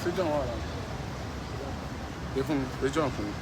Sit down. They jump for me.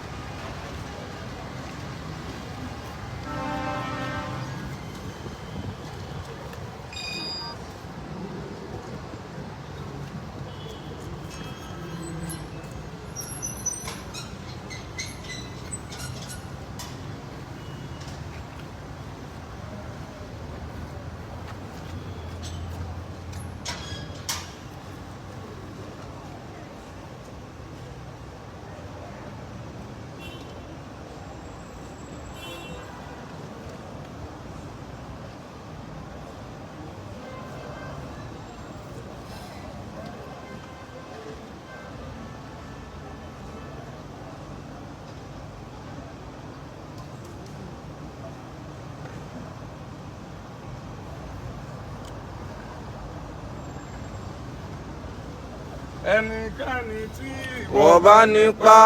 Ẹnikẹ́ni tí wọ́n bá nípa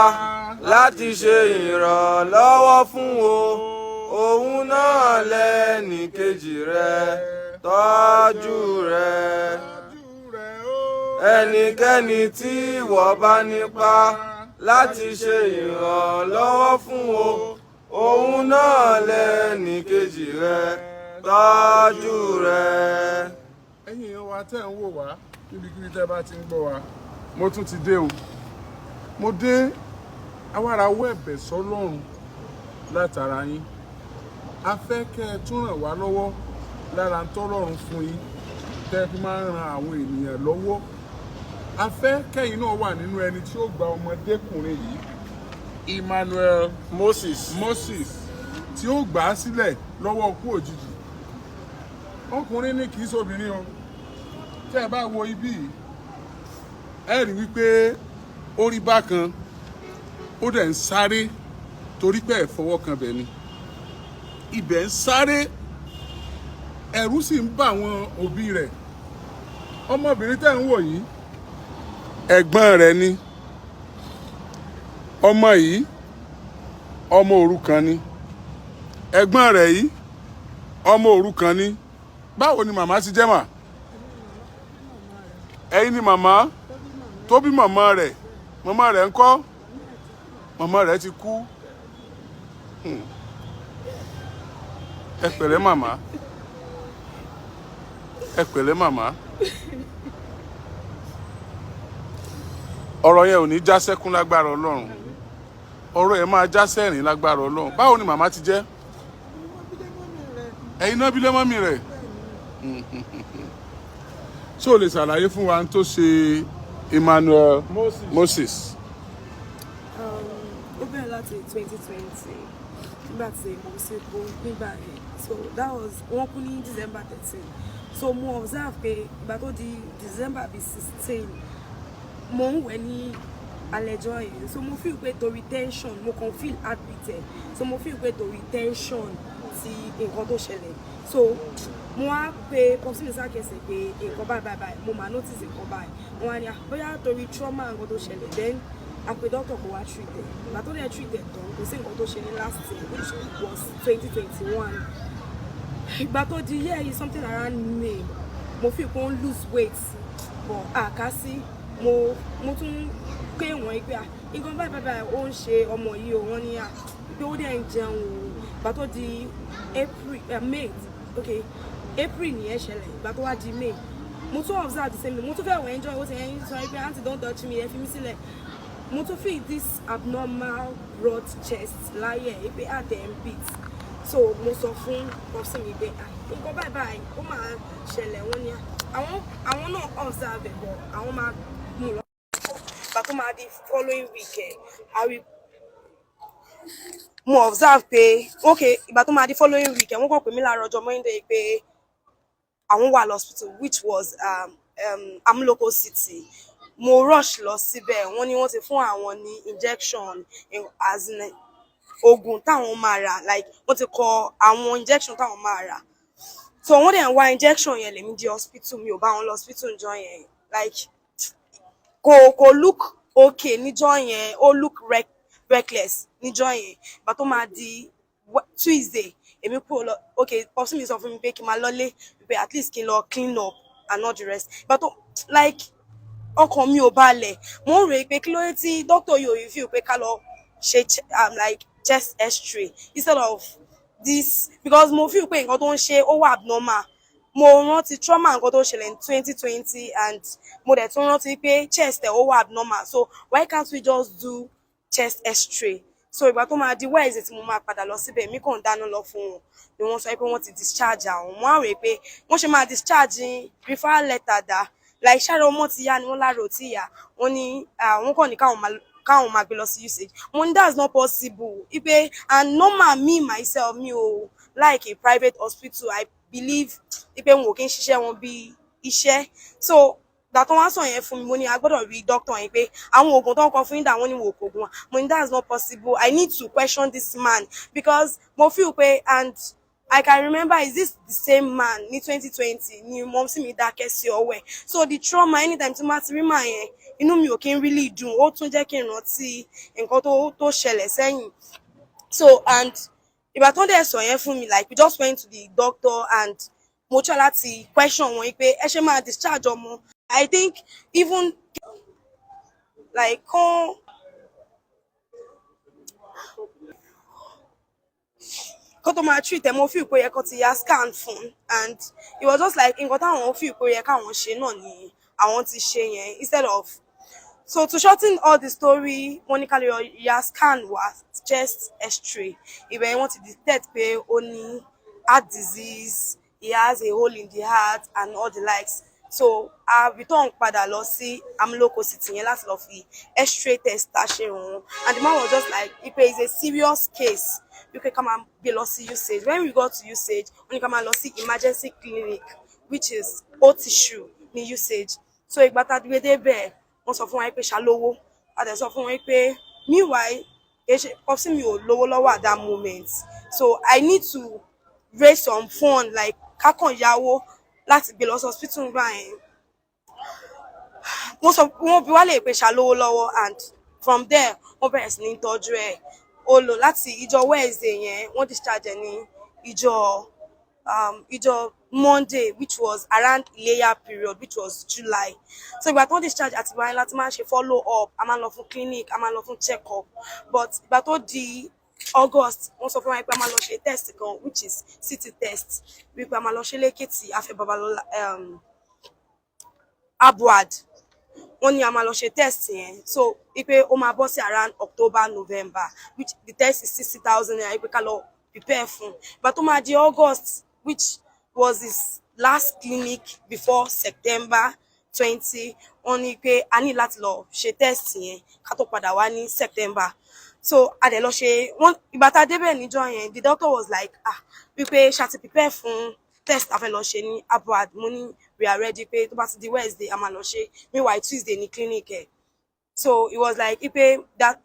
láti ṣe ìrànlọ́wọ́ fún o, òun náà lẹ́nì kejì rẹ̀ tọ́jú rẹ̀. Ẹnikẹ́ni tí wọ́n bá nípa láti ṣe ìrànlọ́wọ́ fún o, òun náà lẹ́nì kejì rẹ̀ tọ́jú rẹ̀. Ẹ̀yin wa tẹ́ ń wò wá níbikíbi tẹ́ bá ti ń gbọ́ wa, mo tún ti dé o. Mo dé awárawọ́ ẹ̀bẹ̀ sọ́lọ́run látara yín. A fẹ́ kẹ́ ẹ tún ràn wá lọ́wọ́ lára ń tọ́lọ́run fún yín tẹ́ fi máa ń ran àwọn ènìyàn lọ́wọ́. A fẹ́ kẹ́yìn náà wà nínú ẹni tí ó gba ọmọdékùnrin yìí, Emmanuel Moses tí ó gbà á sílẹ̀ lọ́wọ́ ikú òjijì. Ọkùnrin ní kìí ṣobìnrin o. Tẹ́ ẹ bá wo ibí yìí, ẹ rí wípé ó rí bákan, ó dẹ̀ ń sáré torí pé ẹ fọwọ́ kan bẹ̀ ni. Ibẹ̀ ń sáré, ẹ̀rù sì ń bà àwọn òbí rẹ̀. Ọmọbìnrin tẹ́ ń wò yìí, ẹ̀gbọ́n rẹ̀ ni. Ọmọ yìí, ọmọ òrukàn ni. Ẹ̀gbọ́n rẹ̀ yìí, ọmọ òrukàn ni. Báwo ni màmá ti jẹ́ mà? Ẹ̀yin ni màmá tó bí màmá rẹ̀. Màmá rẹ̀ ńkọ́? Màmá rẹ̀ ti kú. Ẹ pẹ̀lẹ́ màmá. Ẹ pẹ̀lẹ́ màmá. Ọ̀rọ̀ yẹn ò ní já sẹ́kún lágbára Ọlọ́run. Ọ̀rọ̀ yẹn máa já sẹ́rìn lágbára Ọlọ́run. Báwo ni màmá ti jẹ́? Ẹ̀yin náà bí lé mọ́mì rẹ̀. Ṣé o lè ṣàlàyé fún wa tó ṣe Emmanuel Moses? Ó bẹ̀rẹ̀ láti 2020 nígbà tí mo ṣe kó nígbà yẹn. So that was wọ́n kú ní December 13. So mo observe pé ìgbà tó di December 16 mo ń wẹ̀ ní alẹ́jọ́ yẹn. So mo feel pé torí tension mo kàn feel heartbeat. So mo feel pé torí tension ti nǹkan tó ṣẹlẹ̀. So mo wá pé pọ́sí sákẹsẹ̀ pé nǹkan báyìí mo máa notice nǹkan báyìí. Wọ́n á ní bóyá torí trauma nǹkan tó ṣẹlẹ̀. Then a pe doctor kò wá treat ẹ̀. Ìgbà tó dẹ̀ treat ẹ̀ tán kò sí nǹkan tó ṣe ní last year which was 2021. Ìgbà tó di year yìí something around May mo feel pé ó ń lose weight but àkásí mo tún pé wọ́n pé nǹkan báyìí ó ń ṣe ọmọ yìí o wọ́n ní pé ó dẹ̀ ń jẹun o. Ìgbà tó di May April nìyẹn ṣẹlẹ̀. Ìgbà tó wá di May mo tún observe the same thing. Mo tún fẹ́ wẹ̀ enjoy ó ti ẹyin sọ pé aunty don't touch me ẹ fi mí sílẹ̀. Mo tún feel this abnormal broad chest láyé pé àtẹ̀ ń beat. So mo sọ fún pọ́sí mi pé nǹkan báyìí ó máa ṣẹlẹ̀ wọ́n ní àwọn náà observe ẹ̀ bọ̀ àwọn máa mú lọ. Ìgbà tó máa di following week mo observe pé ìgbà tó máa di following week wọ́n kàn pè mí láàárọ̀ ọjọ́ Monday pé àwọn wà lọ́spítù which was Amúlòkó City. Mo rush lọ síbẹ̀ wọ́n ní wọ́n ti fún àwọn ní injection as in oògùn táwọn máa rà like wọ́n ti kọ àwọn injection táwọn máa rà. So wọ́n dẹ̀ ń wá injection yẹn lèmi di hospital mi ò bá wọn lọ hospital níjọ́ yẹn like kò look okay níjọ́ yẹn ó look reckless níjọ́ yẹn. Ìgbà tó máa di Tuesday èmi kúrò lọ okay popsi mi sọ fún mi pé kí n máa lọlé pé at least kí n lọ clean up and all the rest but like ọkàn mi ò balẹ̀ mo ń rò pé kí ló dé tí doctor yóò review pé ká lọ ṣe like chest x-ray instead of this because mo feel pé nǹkan tó ń ṣe ó wà abnormal mo rántí trauma nǹkan tó ṣẹlẹ̀ ní 2020 and mo dẹ̀ tún rántí pé chest ẹ̀ ó wà abnormal so why can't we just do chest x-ray so ìgbà tó máa di Wednesday tí mo máa padà lọ síbẹ̀ mi kàn dáná lọ fún wọn ni wọ́n sọ pé wọ́n ti discharge àwọn mo á rò pé wọ́n ṣe máa discharge referral letter dá like ṣáà ọmọ ti yá ni wọ́n láàrò tí ìyá wọ́n ní wọ́n kàn ní káwọn máa gbé lọ sí usage mo ní that's not possible ipe and normal me myself mi ò like a private hospital I believe ipe wọn ò kí ń ṣiṣẹ́ wọn bí iṣẹ́ so dàtọ́ wá sọ yẹn fún mi mo ní a gbọ́dọ̀ rí doctor yẹn pé àwọn oògùn tó ń kọ fún yín dà wọ́n ní wò kò gùn mo ní that's not possible I need to question this man because mo feel pé and I can remember is this the same man ní 2020 ni mom sí mi dákẹ́ sí ọwọ́ ẹ̀ so the trauma anytime tí ma ti rí màá yẹn inú mi ò kí ń really dùn ó tún jẹ́ kí n rántí nǹkan tó ṣẹlẹ̀ sẹ́yìn so and ìgbà tó dẹ̀ sọ yẹn fún mi like we just went to the doctor and mo try láti question wọn pé ẹ ṣe máa discharge ọmọ I think even like kó tó máa treat ẹ mo feel pé yẹ kó ti ya scan fún and it was just like nǹkan táwọn feel pé yẹ káwọn ṣe náà ni àwọn ti ṣe yẹn instead of so to shorten all the story wọ́n ní ká lè ya scan wa chest x-ray ibẹ̀ wọ́n ti detect pé ó ní heart disease he has a hole in the heart and all the likes so I return padà lọ sí Amloko City yẹn láti lọ fi x-ray test tá ṣe wọn and the man was just like ipe is a serious case you can come and gbé lọ sí usage when we got to usage wọ́n ní ká máa lọ sí emergency clinic which is O tissue ní usage so ìgbà tá a gbé débẹ̀ wọ́n sọ fún wa pé ṣàlówó a dẹ̀ sọ fún wọn pé meanwhile popsi mi ò lówó lọ́wọ́ at that moment so I need to raise some fund like kákan yáwó láti gbé lọ sí hospital nígbà yẹn wọ́n bi wá lè pé ṣàlówó lọ́wọ́ and from there wọ́n bẹ̀rẹ̀ sí ní tọ́jú ẹ̀ ó lò láti ìjọ Wednesday yẹn wọ́n discharge ní ìjọ Monday which was around Iléyá period which was July so ìgbà tó discharge àti ìgbà yẹn láti máa ṣe follow up a máa lọ fún clinic a máa lọ fún check up but ìgbà tó di August wọ́n sọ fún wa pé a máa lọ ṣe test kan which is CT test wípé a máa lọ ṣe lẹ́kìtì Afẹ́ Babalọ́lá Abuad wọ́n ní a máa lọ ṣe test yẹn so wípé ó máa bọ́ sí around October November which the test is 60,000 naira wípé ká lọ prepare fún but ó máa di August which was his last clinic before September 20 wọ́n ní pé a ní láti lọ ṣe test yẹn ká tó padà wá ní September so a dẹ̀ lọ ṣe wọ́n ìgbà tá a débẹ̀ níjọ́ yẹn the doctor was like wípé ṣá ti prepare fún test a fẹ́ lọ ṣe ní Abuad mo ní we are ready pé tó bá ti di Wednesday a máa lọ ṣe meanwhile Tuesday ní clinic ẹ̀ so it was like wípé that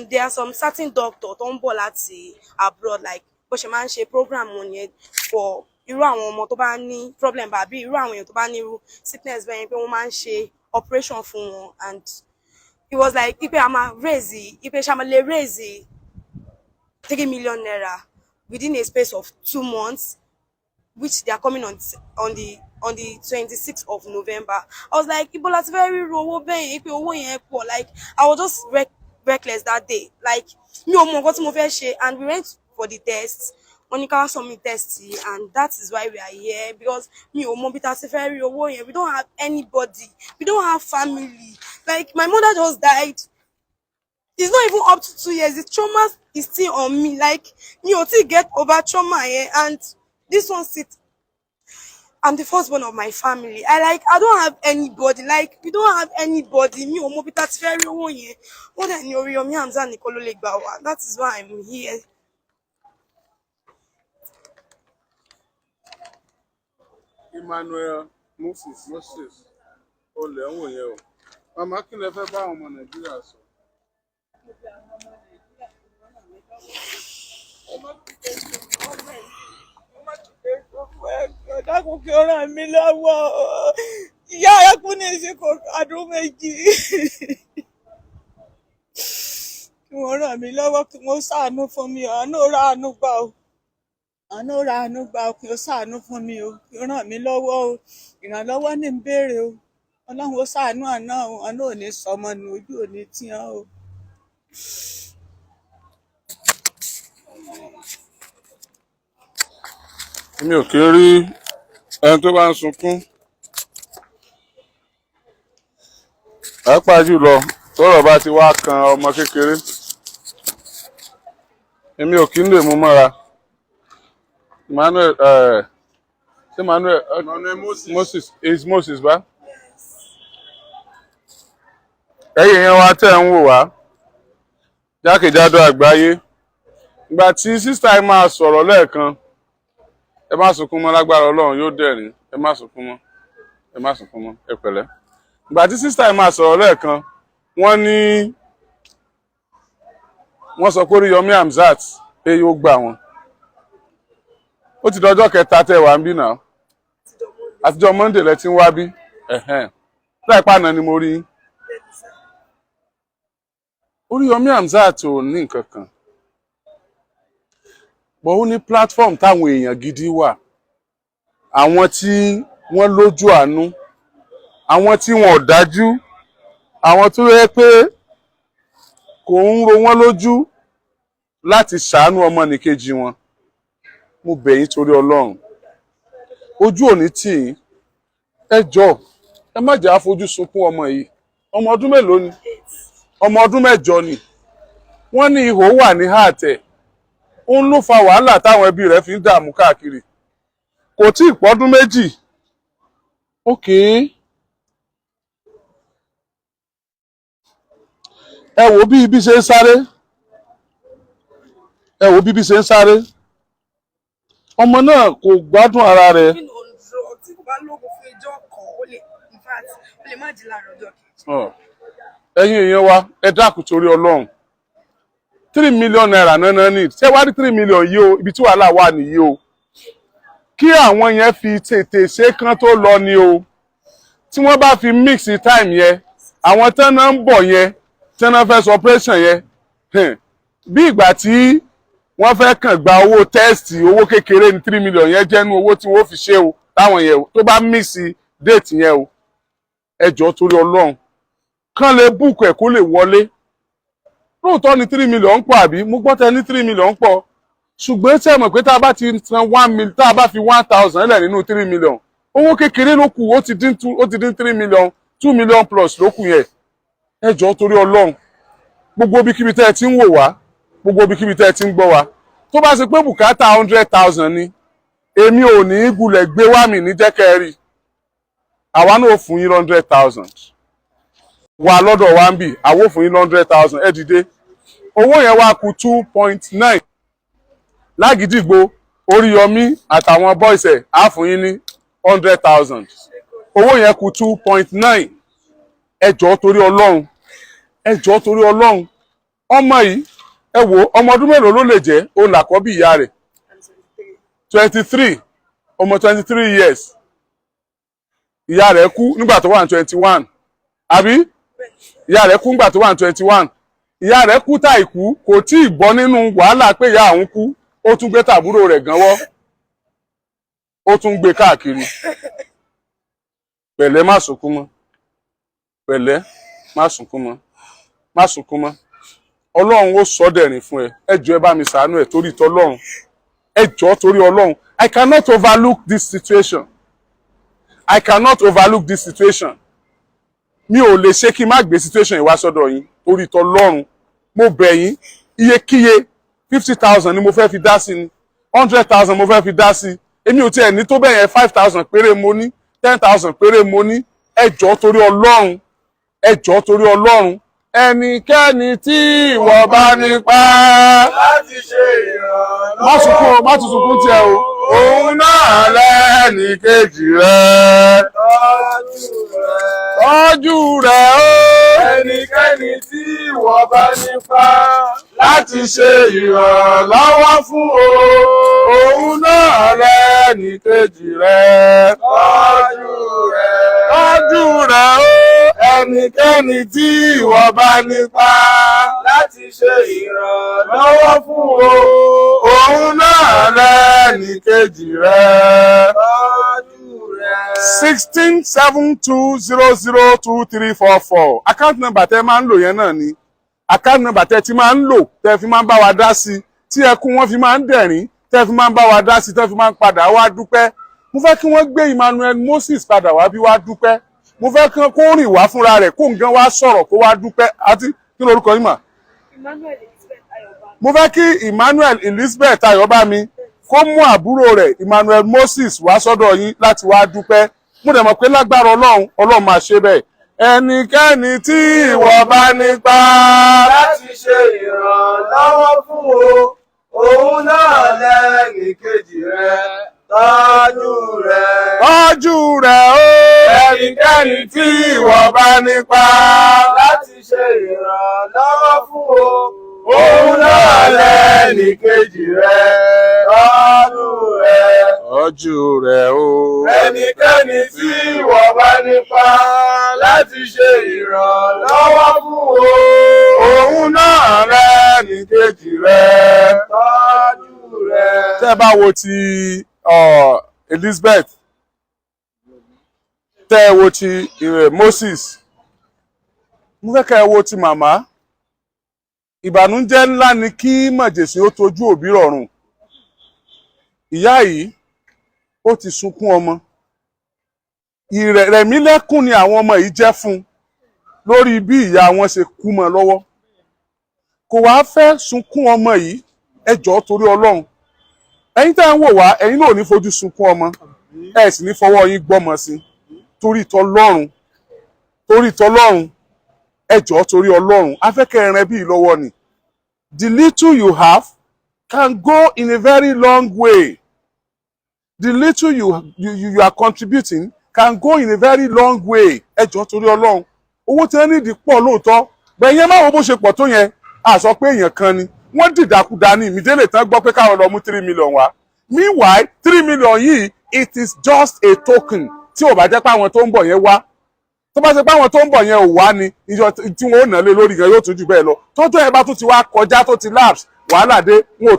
there are some certain doctor tó ń bọ̀ láti abroad like bó ṣe máa ń ṣe program wọn yẹn for irú àwọn ọmọ tó bá ní problem bàbí irú àwọn èèyàn tó bá ní irú sickness bẹ́ẹ̀ yẹn pé wọ́n máa ń ṣe operation fún wọn and it was like ipe a máa raise ipe ṣá máa lè raise 3 million naira within a space of 2 months which they are coming on the 26th of November. I was like ibo láti fẹ́ rí owó bẹ́ẹ̀ ipe owó yẹn pọ̀ like I was just reckless that day like mi ò mọ nǹkan tí mo fẹ́ ṣe and we went for the test wọ́n ní ká wá submit test and that is why we are here because mi ò mọ bí ta ṣe fẹ́ rí owó yẹn we don't have anybody we don't have family like my mother just died it's not even up to 2 years the trauma is still on me like mi ò tí get over trauma yẹn and this one sit I'm the firstborn of my family I don't have anybody like we don't have anybody mi ò mọ bí ta ṣe fẹ́ rí owó yẹn wọ́n dẹ̀ ní Oriyomi Hamzat nìkan ló lè gbà wá that is why I'm here. Emmanuel Moses olè ń wò yẹn o màmá kí lẹ fẹ́ bá àwọn ọmọ Nàìjíríà sọ. Dákun kí ó ràn mí lọ́wọ́ ìyá ẹkún ní ìsìnkú ọdún méjì kí wọ́n ràn mí lọ́wọ́ kí wọ́n ṣàánú fún mi àánú ra àánú gbà o àánú ra àánú gbà o kí wọ́n ṣàánú fún mi o kí wọ́n ràn mí lọ́wọ́ o ìrànlọ́wọ́ ní ń béèrè o ọlọ́run ó ṣàánú àná o àánú ò ní sọmọ nù ojú ò ní tíyan o. mi ò kí ń rí ẹni tó bá ń sunkún pàápàá jùlọ tọ́rọ̀ bá ti wá kan ọmọ kékeré èmi ò kí ń lè mú mọ́ra Emmanuel Moses is Moses bá ẹ̀yin yẹn wá tẹ̀ ń wò wá jákèjádò àgbáyé ìgbà tí sísá ẹ máa sọ̀rọ̀ lẹ́ẹ̀kan ẹ má sunkún mọ́ lágbára Ọlọ́run yóò dẹ̀rín ẹ má sunkún mọ́ ẹ má sunkún mọ́ ẹ pẹ̀lẹ́ ìgbà tí sísá ẹ máa sọ̀rọ̀ lẹ́ẹ̀kan wọ́n sọ pé ORIYOMI HAMZAT pé yóò gbà wọ́n ó ti dọjọ́ kẹta tẹ́ wà ń bí náà àtijọ́ Monday lẹ ti ń wá bí láìpẹ́ àná ni mo rí yín ORIYOMI HAMZAT ò ní nǹkan kan bọ̀ ó ní platform táwọn èèyàn gidi wà àwọn tí wọ́n lójú àánú àwọn tí wọn ò dájú àwọn tó yẹ pé kò ń ro wọ́n lójú láti ṣàánú ọmọnìkejì wọn mo bẹ̀ yín torí Ọlọ́run ojú òní tì yín ẹ jọ̀ọ́ ẹ má jẹ́ àfojú sunkún ọmọ yìí ọmọ ọdún mélòó ni ọmọ ọdún 8 ni wọ́n ní ihò wà ní hàtẹ̀ òun ló fa wàhálà táwọn ẹbí rẹ̀ fi ń dààmú káàkiri kò tí ì pọ́dún 2 ẹ wò bí ibi ṣe ń sáré ọmọ náà kò gbádùn ara rẹ̀. ẹ̀yin èèyàn wa ẹ dákun torí Ọlọ́run 3 million naira náà ní ṣé wá rí 3 million yìí o ibi tí wàhálà wà nìyí o kí àwọn yẹn fi tètè ṣe kán tó lọ ni o tí wọ́n bá fi mix time yẹn àwọn tán náà ń bọ̀ yẹn tán náà fẹ́ sọ operation yẹn bí ìgbà tí wọ́n fẹ́ kàn gba owó tẹ́ẹ̀sì owó kékeré ní 3 million yẹn jẹ́nu owó tí wọ́n fi ṣe o táwọn yẹn tó bá mix date yẹn o ẹ jọ̀ọ́ torí Ọlọ́run kán lè búùkù ẹ̀ kó lè wọlé lóòótọ́ ni 3 million pọ̀ àbí mo gbọ́ tẹ ní 3 million pọ̀ ṣùgbọ́n tí ẹ mọ̀ pé tá a bá ti san 1 million tá a bá fi 1,000 lẹ̀ nínú 3 million owó kékeré ló kù ó ti dín 3 million 2 million plus ló kù yẹn ẹ jọ̀ọ́ torí Ọlọ́run gbogbo ibikíbi tẹ́ ẹ ti ń wò wá gbogbo ibikíbi tẹ́ ẹ ti ń gbọ́ wá tó bá ṣe pé bùkátà 100,000 ni èmi ò ní gulẹ̀ gbé wá mi ní jẹ́kẹ́ rí àwa náà fún yín 100,000 wà lọ́dọ̀ wa ń bì àwo fún yín 100,000 ẹ dìde owó yẹn wá kù 2.9 lágídígbò ORIYOMI àtàwọn boys ẹ̀ á fún yín ní 100,000 owó yẹn kù 2.9 ẹ jọ̀ọ́ torí Ọlọ́run ẹ jọ̀ọ́ torí Ọlọ́run ọmọ yìí ẹ wò ọmọ ọdún mélòó ló lè jẹ́ òun làkọ́bí ìyá rẹ̀ 23 ọmọ 23 years ìyá rẹ̀ kú nígbà tó wà ní 21 àbí ìyá rẹ̀ kú nígbà tó wà ní 21 ìyá rẹ̀ kú tá ìkú kò tí ì bọ́ nínú wàhálà pé ìyá àwọn kú ó tún gbé tàbúrò rẹ̀ gánwọ́ ó tún gbé káàkiri pẹ̀lẹ́ má sunkún mọ́ pẹ̀lẹ́ má sunkún mọ́ má sunkún mọ́ Ọlọ́run ó sọ dẹ̀rín fún ẹ jọ̀ọ́ ẹ bá mi ṣàánú ẹ torí t'Ọlọ́run ẹ jọ̀ọ́ torí Ọlọ́run I cannot overlook this situation I cannot overlook this situation mi ò lè ṣe kí n má gbé situation yìí wá sọ́dọ̀ yín torí t'Ọlọ́run mo bẹ̀ yín iyekíye 50,000 ni mo fẹ́ fi dá sí ni 100,000 mo fẹ́ fi dá sí èmi ò tiẹ̀ ní tó bẹ́ẹ̀ yẹn 5,000 péré mo ní 10,000 péré mo ní ẹ jọ̀ọ́ torí Ọlọ́run ẹ jọ̀ọ́ torí Ọlọ́run ẹnikẹ́ni tí ìwọ bá nípa láti ṣe ìrànlọ́wọ́ má tún sunkún tiẹ̀ o òun náà lẹ́nì kejì rẹ̀ tọ́jú rẹ̀ o ẹnikẹ́ni tí ìwọ bá nípa láti ṣe ìrànlọ́wọ́ fún o òun náà lẹ́nì kejì rẹ̀ tọ́jú rẹ̀ o ẹnikẹ́ni tí ìwọ bá nípa láti ṣe ìrànlọ́wọ́ fún o. Òun náà lẹ́nìkejì rẹ̀. Tọ́jú rẹ̀. 1672002344. Account number tẹ́ máa ń lò yẹn náà ni. Account number tẹ́ ti máa ń lò tẹ́ fi máa ń bá wa dá sí tí ẹkún wọn fi máa ń dẹ̀rín tẹ́ fi máa ń bá wa dá sí tẹ́ fi máa ń padà wá dúpẹ́. Mo fẹ́ kí wọ́n gbé Emmanuel Moses padà wá bí wá dúpẹ́. Mo fẹ́ kí kó rìn wá fúnra rẹ̀ kó nǹkan wá sọ̀rọ̀ kó wá dúpẹ́ àti kí lorúkọ yín mà. Mo fẹ́ kí Emmanuel Elizabeth Ayọ̀bámi kó mú àbúrò rẹ̀ Emmanuel Moses wá sọ́dọ̀ yín láti wá dúpẹ́. Mo dẹ̀ mọ̀ pé lágbára Ọlọ́run máa ṣe bẹ́ẹ̀. Ẹnikẹ́ni tí ìwọ bá nípa láti ṣe ìrànlọ́wọ́ fún o, òun náà lẹ́nìkejì rẹ̀. Tọ́jú rẹ̀. Tọ́jú rẹ̀ o. Ẹnikẹ́ni tí ìwọ bá nípa láti ṣe ìrànlọ́wọ́ fún o, òun náà lẹ́nìkejì rẹ̀. Tọ́jú rẹ̀. Tọ́jú rẹ̀ o. Ẹnikẹ́ni tí ìwọ bá nípa láti ṣe ìrànlọ́wọ́ fún o, òun náà lẹ́nìkejì rẹ̀. Tọ́jú rẹ̀. Tẹ́ bá wo ti Elizabeth tẹ́ ẹ wo ti Moses mo fẹ́ kẹ́ ẹ wo ti màmá. Ìbànújẹ́ ńlá ni kí màjèṣín ó tojú òbí rọ̀rùn. Ìyá yìí ó ti sunkún ọmọ. Ìrẹ̀mílẹ́kún ni àwọn ọmọ yìí jẹ́ fún lórí bí ìyá wọn ṣe kú mọ́ lọ́wọ́. Kò wá fẹ́ sunkún ọmọ yìí ẹ jọ̀ọ́ torí Ọlọ́run. Ẹ̀yin tẹ́ ń wò wá ẹ̀yin náà ò ní fojú sunkún ọmọ ẹ sì ní fọwọ́ yín gbọ́mọ sí torí tọlọ́run ẹ jọ̀ọ́ torí Ọlọ́run afẹ́kẹ́ ẹran bí lọ́wọ́ ni. The little you have can go in a very long way. The little you are contributing can go in a very long way. Ẹ jọ̀ọ́ torí Ọlọ́run owó tí wọ́n nídìí pọ̀ lóòótọ́ bẹ́ẹ̀ máa wo bó ṣe pọ̀ tó yẹn a sọ pé èèyàn kan ni wọ́n dìdàkudà ní ìmídélé tán gbọ́ pé káwọn lọ mú 3 million wá. Meanwhile 3 million yìí it is just a token tí ò bá jẹ́ pé àwọn tó ń bọ̀ yẹn wá. Tó bá ṣe pé àwọn tó ń bọ̀ yẹn ò wá ni ìjọ tí wọ́n ò ná lé lórí gan yóò tún jù bẹ́ẹ̀ lọ. Tọ́jọ́ yẹn bá tún ti wá kọjá tó ti lapse wàhálà dé wọn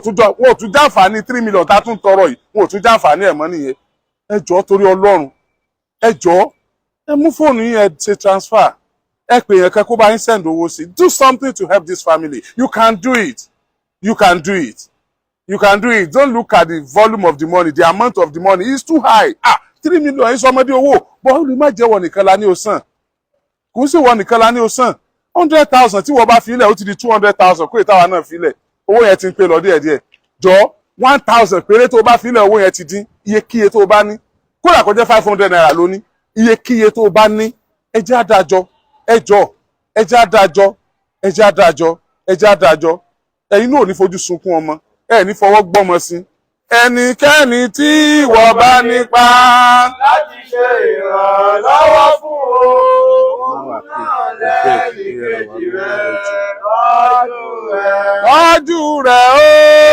ò tún jàǹfààní 3 million tá a tún tọrọ yìí wọn ò tún jàǹfààní ẹ̀ mọ́ nìyẹn. Ẹ jọ̀ọ́ torí Ọlọ́run ẹ jọ̀ọ́ ẹ mú fóònù yín ẹ ṣe transfer ẹ pè yẹn kan kó bá yín send owó sí. Do something to help this family. You can do it. You can do it. You can do it. Don't look at the volume of the money. The amount of the money is too high. 3 million yín sọmọdé owó bọ́ ó lè má jẹ́ wọ nìkan la ní o san. Kò sí wọ nìkan la ní o san. 100,000 tí wọ́n bá filẹ̀ ó ti di 200,000 kó ìtawà náà filẹ̀. Owó yẹn ti ń pè lọ díẹ̀díẹ̀. Jọ 1,000 péré tó bá filẹ̀ owó yẹn ti dín iyekíye tó bá ní. Kódà kó jẹ́ 500 naira ló ní. Iyekíye tó bá ní. Ẹ jẹ́ adájọ́. Ẹ jọ̀ọ́ ẹ jẹ́ adájọ́. Ẹ jẹ́ adájọ́. Ẹ jẹ́ adájọ́. Ẹ̀yin náà ò ní fojú sunkún ọmọ. Ẹ ní fọwọ́ gbọ́mọ sí. Ẹnikẹ́ni tí ìwọ bá nípa láti ṣe ìrànlọ́wọ́ fún o, òun náà lẹ́nìkejì rẹ̀. Tọ́jú rẹ̀ o.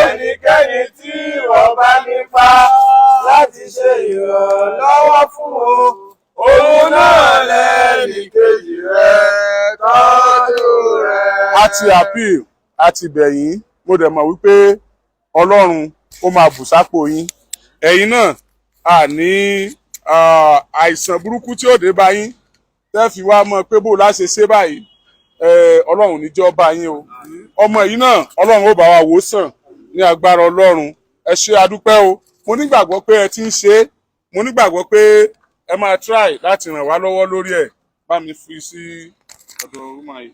Ẹnikẹ́ni tí ìwọ bá nípa láti ṣe ìrànlọ́wọ́ fún o, òun náà lẹ́nìkejì rẹ̀. Tọ́jú rẹ̀. A ti appeal, a ti bẹ̀yìn, mo dẹ̀ mọ̀ wípé Ọlọ́run ó máa bù sápò yín. Ẹ̀yin náà a ní àìsàn burúkú tí ó dé bá yín tẹ́ fi wá mọ̀ pé bó la ṣe ṣe báyìí Ọlọ́run ní jẹ́ ó bá yín o. Ọmọ yìí náà Ọlọ́run ó bá wa wò sàn ní agbára Ọlọ́run. Ẹ ṣé adúpẹ́ o. Mo nígbàgbọ́ pé ẹ ti ń ṣe é. Mo nígbàgbọ́ pé ẹ máa try láti ràn wá lọ́wọ́ lórí ẹ̀. Bá mi fi sí ọ̀dọ̀ ọmọ yìí.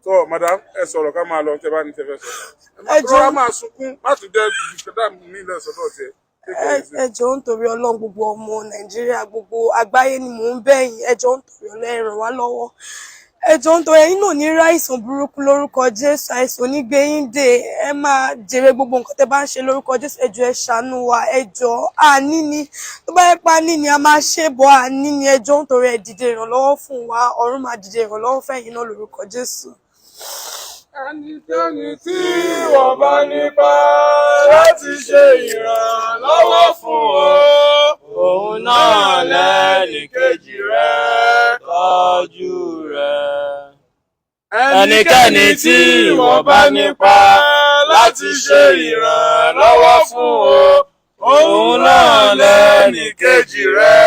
So, madam, ẹ sọ̀rọ̀ ká máa lọ tẹ́ bá ní tẹ́ fẹ́ sọ. Ẹ jọ̀ọ́ máa sunkún, má tún jẹ́ ìṣẹ̀dá mi lẹ́ sọ́dọ̀ tiẹ̀. Ẹ jọ̀ọ́ nítorí Ọlọ́run gbogbo ọmọ Nàìjíríà gbogbo àgbáyé ni mò ń bẹ̀ yín. Ẹ jọ̀ọ́ nítorí Ọlọ́run ẹ ràn wá lọ́wọ́. Ẹ jọ̀ọ́ nítorí ẹ̀yin náà ní ráìsàn burúkú lórúkọ Jésù àìsàn onígbẹ̀yìn dé. Ẹ máa jèrè gbogbo nǹkan tẹ́ bá ń ṣe lórúkọ Jésù. Ẹ jọ̀ọ́ ẹ ṣàánú wa. Ẹ jọ̀ọ́ àní ni tó bá yẹ pa ní ni a máa ṣe bọ́ àní ni. Ẹ jọ̀ọ́ nítorí ẹ dìde ìrànlọ́wọ́ fún wa. Ọ̀run máa dìde ìrànlọ́wọ́ fẹ́yìn náà lórúkọ Jésù. Ẹnikẹ́ni tí wọ́n bá nípa láti ṣe ìrànlọ́wọ́ fún ọ, òun náà lẹ́nìkejì rẹ̀. Tọ́jú rẹ̀. ẹnikẹ́ni tí ìwọ bá nípa láti ṣe ìrànlọ́wọ́ fún o òun náà lẹ́nìkejì rẹ.